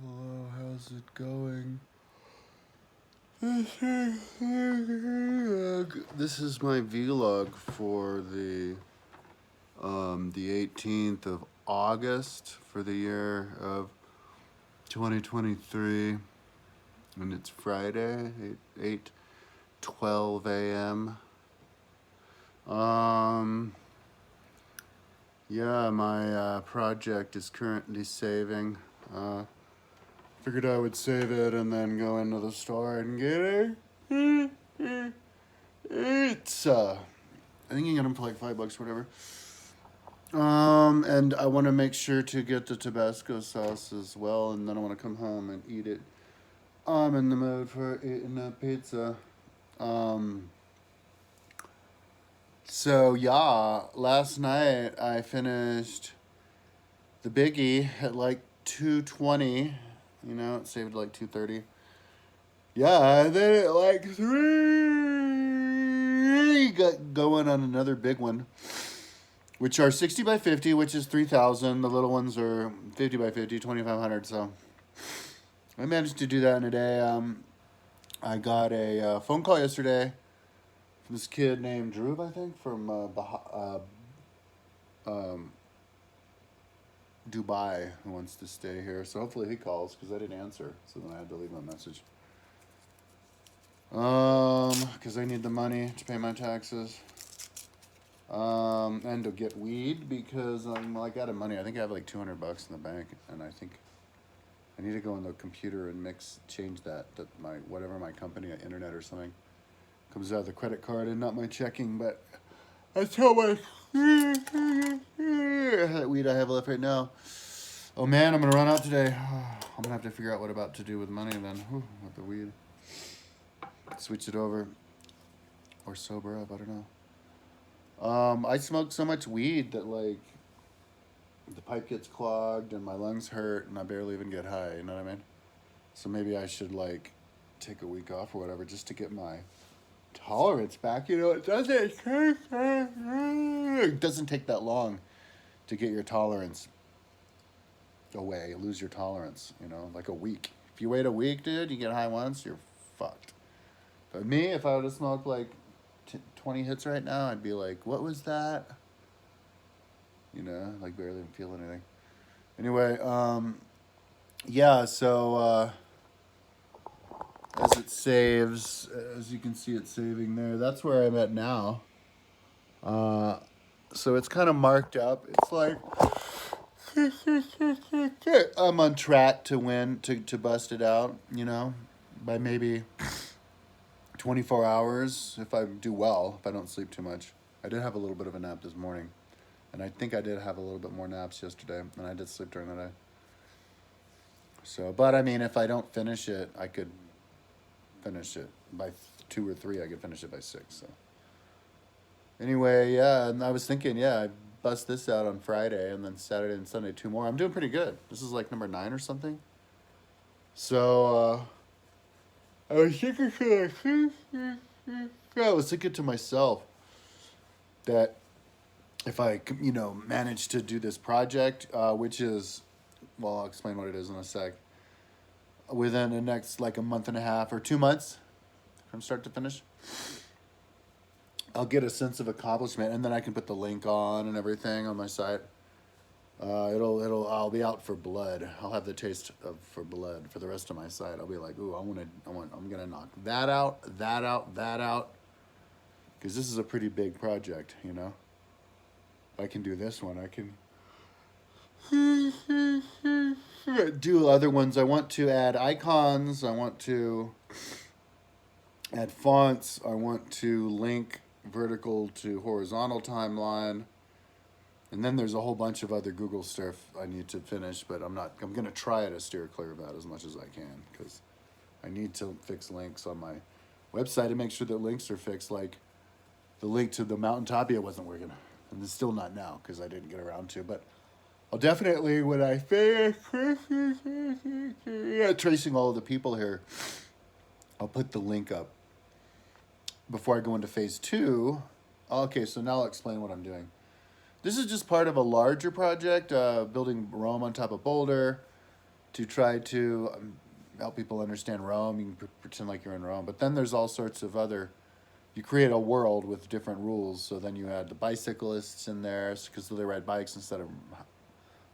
Hello, how's it going? This is my vlog for the 18th of August for the year of 2023, and it's Friday, 8:12 a.m. Yeah, my project is currently saving. Figured I would save it and then go into the store and get it. It's I think you can get them for like $5 or whatever. And I want to make sure to get the Tabasco sauce as well, and then I want to come home and eat it. I'm in the mood for eating a pizza. Um, so yeah, last night I finished the biggie at like 2:20. You know, it saved like 2:30. Yeah, and then at like 3 got going on another big one, which are 60 by 50, which is 3,000. The little ones are 50 by 50, 2,500. So I managed to do that in a day. I got a phone call yesterday from this kid named Drew, I think, from Dubai, who wants to stay here. So hopefully he calls because I didn't answer. So then I had to leave him a message. Because I need the money to pay my taxes. And to get weed because I'm like out of money. I think I have like $200 in the bank, and I think I need to go in the computer and change that my whatever my company, internet or something, comes out of the credit card and not my checking. But that's how much that weed I have left right now. Oh man, I'm gonna run out today. I'm gonna have to figure out what about to do with money then. With the weed, switch it over or sober up. I don't know. I smoke so much weed that like the pipe gets clogged and my lungs hurt and I barely even get high. You know what I mean? So maybe I should like take a week off or whatever just to get my tolerance back. You know, it doesn't take that long to get your tolerance away. Lose your tolerance. You know, like a week. If you wait a week, dude, you get high once, you're fucked. But me, if I would have smoked like 20 hits right now, I'd be like, what was that? You know, like barely even feel anything. Anyway, yeah, so as it saves, as you can see it saving there, that's where I'm at now. So it's kind of marked up. It's like I'm on track to win, to bust it out, you know, by maybe 24 hours if I do well, if I don't sleep too much. I did have a little bit of a nap this morning. And I think I did have a little bit more naps yesterday, and I did sleep during the day. So, but I mean, if I don't finish it, I could finish it by 2 or 3. I could finish it by 6. So, anyway, yeah, and I was thinking, yeah, I bust this out on Friday, and then Saturday and Sunday 2 more. I'm doing pretty good. This is like number 9 or something. So, I was thinking I was thinking to myself that if I, you know, manage to do this project, which is, well, I'll explain what it is in a sec. Within the next like a month and a half or 2 months, from start to finish, I'll get a sense of accomplishment, and then I can put the link on and everything on my site. I'll be out for blood. I'll have the taste for blood for the rest of my site. I'll be like, ooh, I'm gonna knock that out, that out, that out, because this is a pretty big project, you know. If I can do this one, I can do other ones. I want to add icons. I want to add fonts. I want to link vertical to horizontal timeline. And then there's a whole bunch of other Google stuff I need to finish, but I'm going to try to steer clear of that as much as I can because I need to fix links on my website and make sure that links are fixed. Like the link to the Mountaintopia wasn't working, and it's still not now because I didn't get around to. But I'll definitely, when I finish tracing all of the people here, I'll put the link up before I go into phase 2. Okay, so now I'll explain what I'm doing. This is just part of a larger project, building Rome on top of Boulder. to try to help people understand Rome. You can pretend like you're in Rome, but then there's all sorts of other. You create a world with different rules. So then you add the bicyclists in there because they ride bikes instead of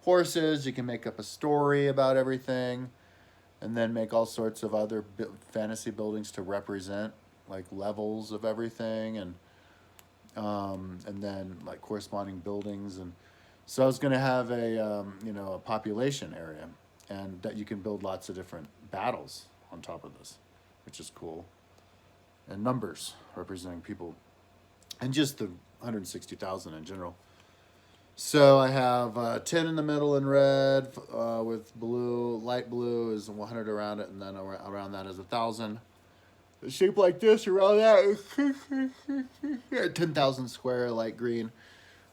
horses. You can make up a story about everything, and then make all sorts of other fantasy buildings to represent like levels of everything, and then like corresponding buildings. And so I was going to have a population area, and that you can build lots of different battles on top of this, which is cool, and numbers representing people, and just the 160,000 in general. So I have 10 in the middle in red, with blue. Light blue is 100 around it, and then around that is 1,000. A shape like this around that 10,000 square light green.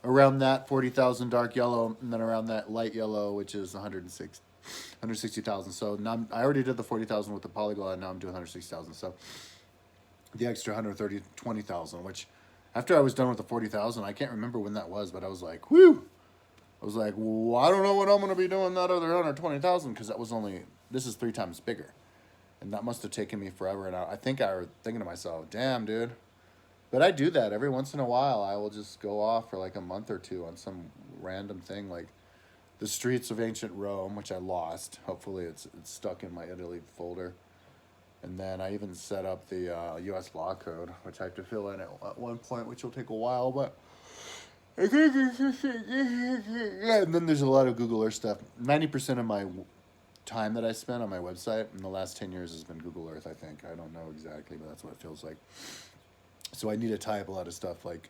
Around that 40,000 dark yellow, and then around that light yellow, which is 160,000. So now I already did the 40,000 with the polyglot, and now I'm doing 160,000. So the extra 20,000, which after I was done with the 40,000, I can't remember when that was, but I was like, whew. I was like, well, I don't know what I'm going to be doing that other 120,000, because this is 3 times bigger. And that must have taken me forever. And I think I was thinking to myself, damn, dude. But I do that every once in a while. I will just go off for like a month or two on some random thing, like the streets of ancient Rome, which I lost. Hopefully it's stuck in my Italy folder. And then I even set up the U.S. law code, which I have to fill in at one point, which will take a while. But and then there's a lot of Google Earth stuff. 90% of my time that I spent on my website in the last 10 years has been Google Earth, I think. I don't know exactly, but that's what it feels like. So I need to tie up a lot of stuff like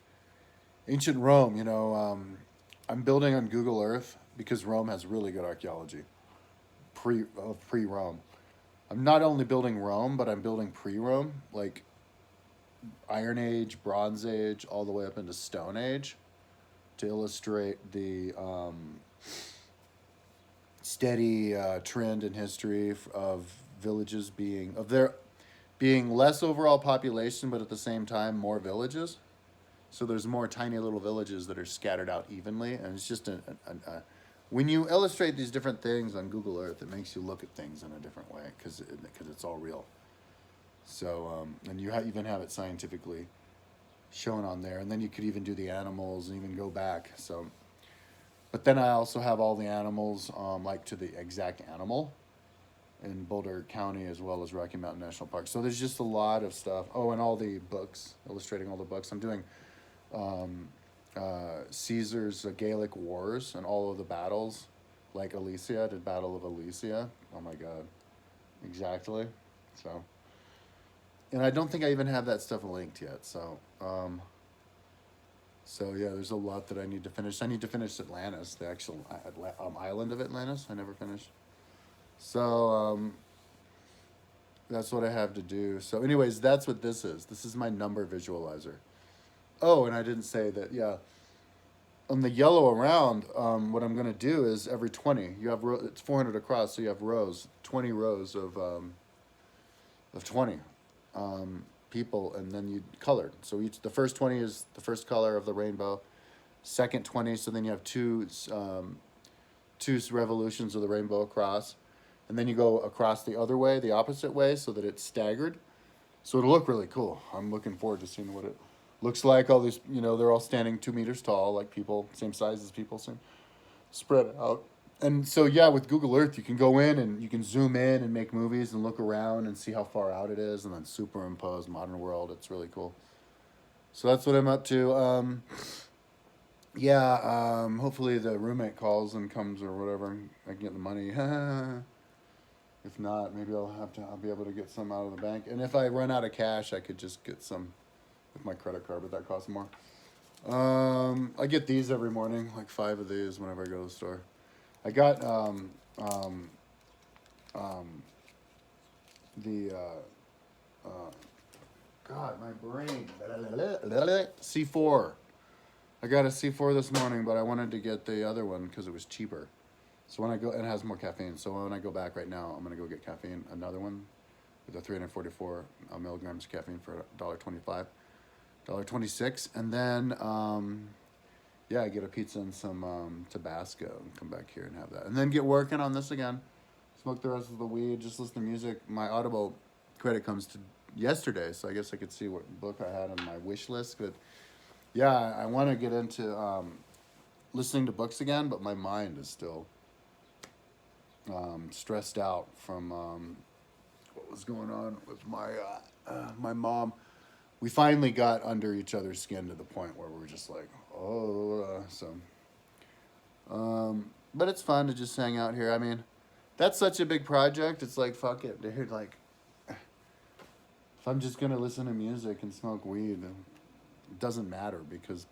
ancient Rome. I'm building on Google Earth because Rome has really good archaeology. Pre-Rome. I'm not only building Rome, but I'm building pre-Rome, like Iron Age, Bronze Age, all the way up into Stone Age, to illustrate the steady trend in history of villages being less overall population, but at the same time more villages. So there's more tiny little villages that are scattered out evenly, and it's just when you illustrate these different things on Google Earth, it makes you look at things in a different way because it's all real. So and you even have it scientifically shown on there, and then you could even do the animals and even go back. So, but then I also have all the animals like to the exact animal in Boulder County as well as Rocky Mountain National Park. So there's just a lot of stuff. Oh, and all the books, illustrating all the books. I'm doing Caesar's Gaelic Wars and all of the battles, like Alesia, did Battle of Alesia. Oh my God, exactly. So, and I don't think I even have that stuff linked yet. So, yeah, there's a lot that I need to finish. I need to finish Atlantis, the actual island of Atlantis. I never finished. So that's what I have to do. So anyways, that's what this is. This is my number visualizer. Oh, and I didn't say that, yeah. On the yellow around, what I'm going to do is every 20, you have it's 400 across, so you have rows, 20 rows of 20 people, and then you colored. So the first 20 is the first color of the rainbow, second 20, so then you have two revolutions of the rainbow across, and then you go across the other way, the opposite way, so that it's staggered. So it'll look really cool. I'm looking forward to seeing what it looks like. All these, they're all standing 2 meters tall, like people, same size as people, same spread out. And so, yeah, with Google Earth, you can go in and you can zoom in and make movies and look around and see how far out it is, and then superimpose modern world. It's really cool. So that's what I'm up to. Hopefully the roommate calls and comes or whatever. I can get the money. If not, maybe I'll be able to get some out of the bank. And if I run out of cash, I could just get some with my credit card, but that costs more. I get these every morning, like 5 of these whenever I go to the store. I got God, my brain. C4. I got a C4 this morning, but I wanted to get the other one because it was cheaper. So when I go, it has more caffeine. So when I go back right now, I'm going to go get caffeine, another one with a 344 milligrams of caffeine for $1.25, $1.26. And then, I get a pizza and some Tabasco and come back here and have that. And then get working on this again. smoke the rest of the weed, just listen to music. My Audible credit comes to yesterday, so I guess I could see what book I had on my wish list. But yeah, I want to get into listening to books again, but my mind is still stressed out from what was going on with my mom. We finally got under each other's skin to the point where we were just like, but it's fun to just hang out here. I mean, that's such a big project. It's like, fuck it, dude. Like, if I'm just gonna listen to music and smoke weed, it doesn't matter because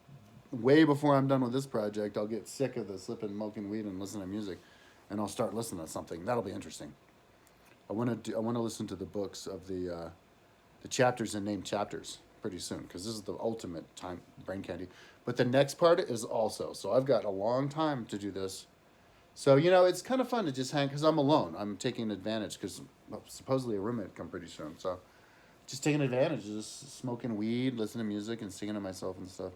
way before I'm done with this project, I'll get sick of the smoking weed and listening to music, and I'll start listening to something. That'll be interesting. I want to listen to the books of the chapters and named chapters pretty soon because this is the ultimate time brain candy. But the next part is also, so I've got a long time to do this. So, it's kind of fun to just hang because I'm alone. I'm taking advantage because supposedly a roommate come pretty soon. So just taking advantage of just smoking weed, listening to music, and singing to myself and stuff.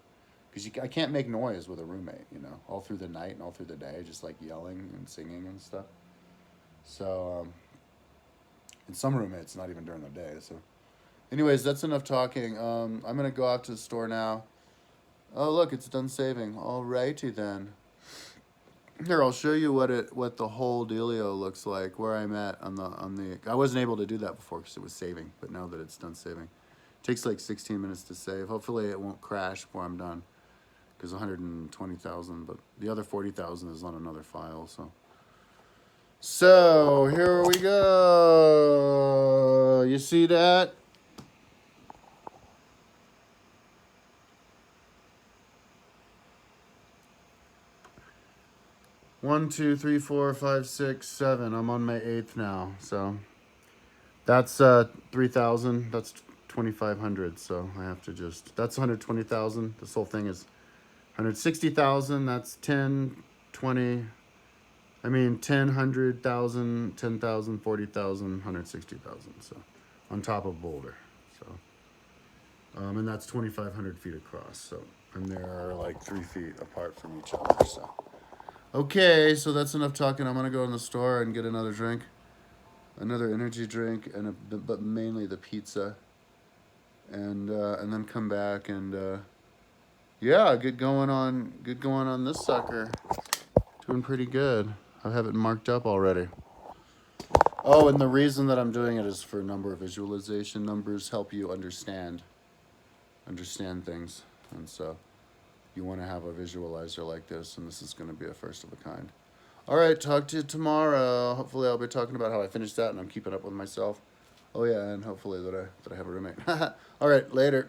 Because I can't make noise with a roommate, all through the night and all through the day, just like yelling and singing and stuff. So, and some roommates, not even during the day. So, anyways, that's enough talking. I'm going to go out to the store now. Oh, look, it's done saving. Alrighty then. Here, I'll show you what the whole dealio looks like, where I'm at on the. I wasn't able to do that before because it was saving, but now that it's done saving, it takes like 16 minutes to save. Hopefully, it won't crash before I'm done, because 120,000, but the other 40,000 is on another file. So here we go. You see that? One, two, three, four, five, six, seven. I'm on my 8th now. So that's 3,000. That's 2,500. So I have to that's 120,000. This whole thing is 160,000. That's 10, 20. 10, 100,000, 10,000, 40,000, 160,000. So on top of Boulder. So, and that's 2,500 feet across. So, and they're like 3 feet apart from each other. So. Okay, so that's enough talking. I'm gonna go in the store and get another drink, another energy drink, but mainly the pizza, and then come back and get going on this sucker. Doing pretty good. I have it marked up already. Oh, and the reason that I'm doing it is for number visualization. Numbers help you understand things, and so. You want to have a visualizer like this, and this is going to be a first of a kind. All right, talk to you tomorrow. Hopefully I'll be talking about how I finished that and I'm keeping up with myself. Oh yeah, and hopefully that I have a roommate. All right, later.